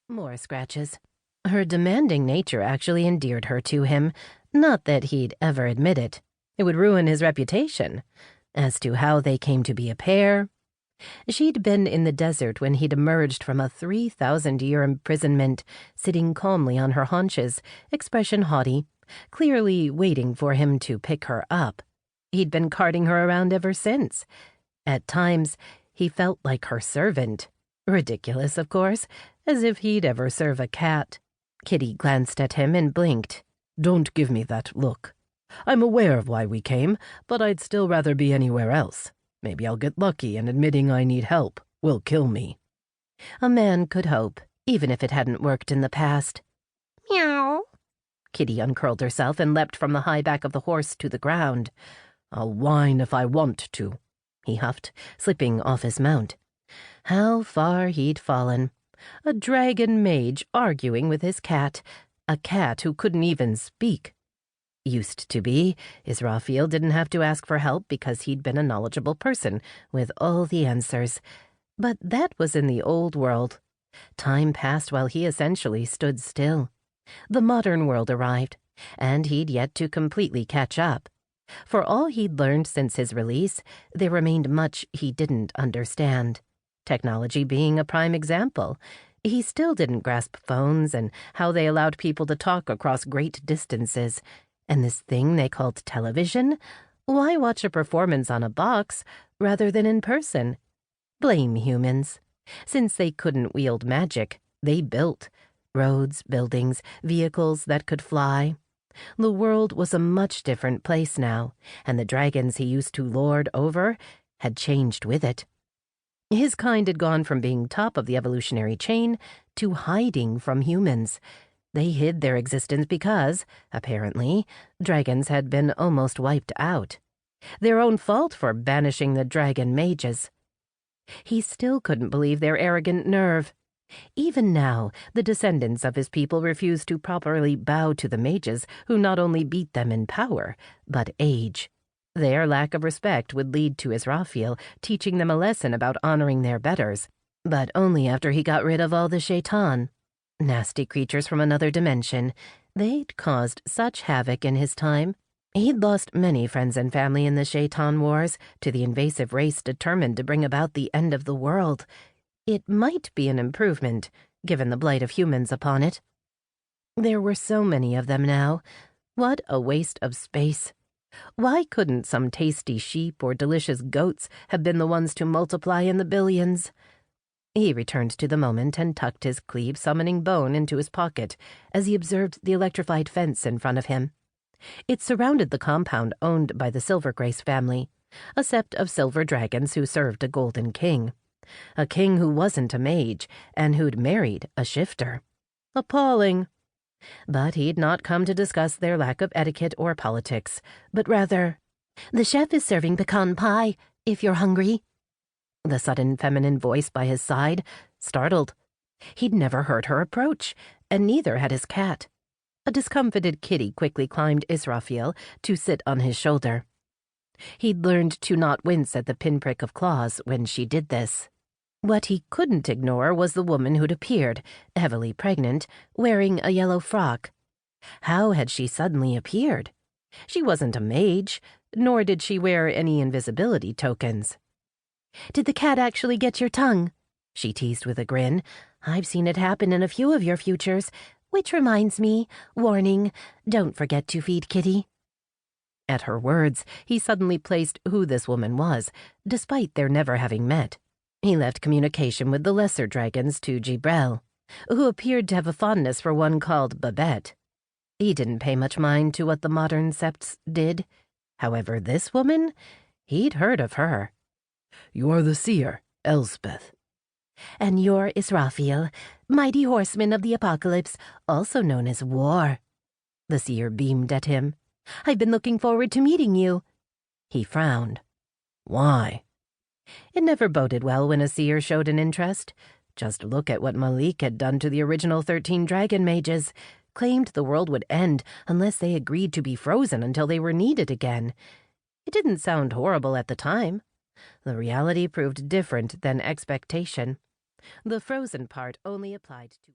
More scratches. Her demanding nature actually endeared her to him, not that he'd ever admit it. It would ruin his reputation. As to how they came to be a pair, she'd been in the desert when he'd emerged from a 3,000-year imprisonment, sitting calmly on her haunches, expression haughty, clearly waiting for him to pick her up. He'd been carting her around ever since. At times, he felt like her servant. Ridiculous, of course, as if he'd ever serve a cat. Kitty glanced at him and blinked. Don't give me that look. I'm aware of why we came, but I'd still rather be anywhere else. Maybe I'll get lucky and admitting I need help will kill me. A man could hope, even if it hadn't worked in the past. Meow. Kitty uncurled herself and leapt from the high back of the horse to the ground. I'll whine if I want to, he huffed, slipping off his mount. How far he'd fallen. A dragon mage arguing with his cat, a cat who couldn't even speak. Used to be, Israfil didn't have to ask for help because he'd been a knowledgeable person with all the answers. But that was in the old world. Time passed while he essentially stood still. The modern world arrived, and he'd yet to completely catch up. For all he'd learned since his release, there remained much he didn't understand. Technology being a prime example. He still didn't grasp phones and how they allowed people to talk across great distances. And this thing they called television? Why watch a performance on a box rather than in person? Blame humans. Since they couldn't wield magic, they built roads, buildings, vehicles that could fly. The world was a much different place now, and the dragons he used to lord over had changed with it. His kind had gone from being top of the evolutionary chain to hiding from humans. They hid their existence because, apparently, dragons had been almost wiped out. Their own fault for banishing the dragon mages. He still couldn't believe their arrogant nerve. Even now, the descendants of his people refused to properly bow to the mages who not only beat them in power, but age. Their lack of respect would lead to Israfil teaching them a lesson about honoring their betters, but only after he got rid of all the shaitan. Nasty creatures from another dimension. They'd caused such havoc in his time. He'd lost many friends and family in the shaitan wars to the invasive race determined to bring about the end of the world. It might be an improvement, given the blight of humans upon it. There were so many of them now. What a waste of space. Why couldn't some tasty sheep or delicious goats have been the ones to multiply in the billions? He returned to the moment and tucked his cleave-summoning bone into his pocket as he observed the electrified fence in front of him. It surrounded the compound owned by the Silvergrace family, a sept of silver dragons who served a golden king. A king who wasn't a mage and who'd married a shifter. Appalling. But he'd not come to discuss their lack of etiquette or politics, but rather, "The chef is serving pecan pie, if you're hungry." The sudden feminine voice by his side startled. He'd never heard her approach, and neither had his cat. A discomfited Kitty quickly climbed Israfil to sit on his shoulder. He'd learned to not wince at the pinprick of claws when she did this. What he couldn't ignore was the woman who'd appeared, heavily pregnant, wearing a yellow frock. How had she suddenly appeared? She wasn't a mage, nor did she wear any invisibility tokens. "Did the cat actually get your tongue?" she teased with a grin. "I've seen it happen in a few of your futures, which reminds me, warning, don't forget to feed Kitty." At her words, he suddenly placed who this woman was, despite their never having met. He left communication with the lesser dragons to Gibrel, who appeared to have a fondness for one called Babette. He didn't pay much mind to what the modern septs did. However, this woman, he'd heard of her. "You're the seer, Elspeth." "And you're Israfil, mighty horseman of the apocalypse, also known as war." The seer beamed at him. "I've been looking forward to meeting you." He frowned. "Why?" It never boded well when a seer showed an interest. Just look at what Malik had done to the original 13 dragon mages. Claimed the world would end unless they agreed to be frozen until they were needed again. It didn't sound horrible at the time. The reality proved different than expectation. The frozen part only applied to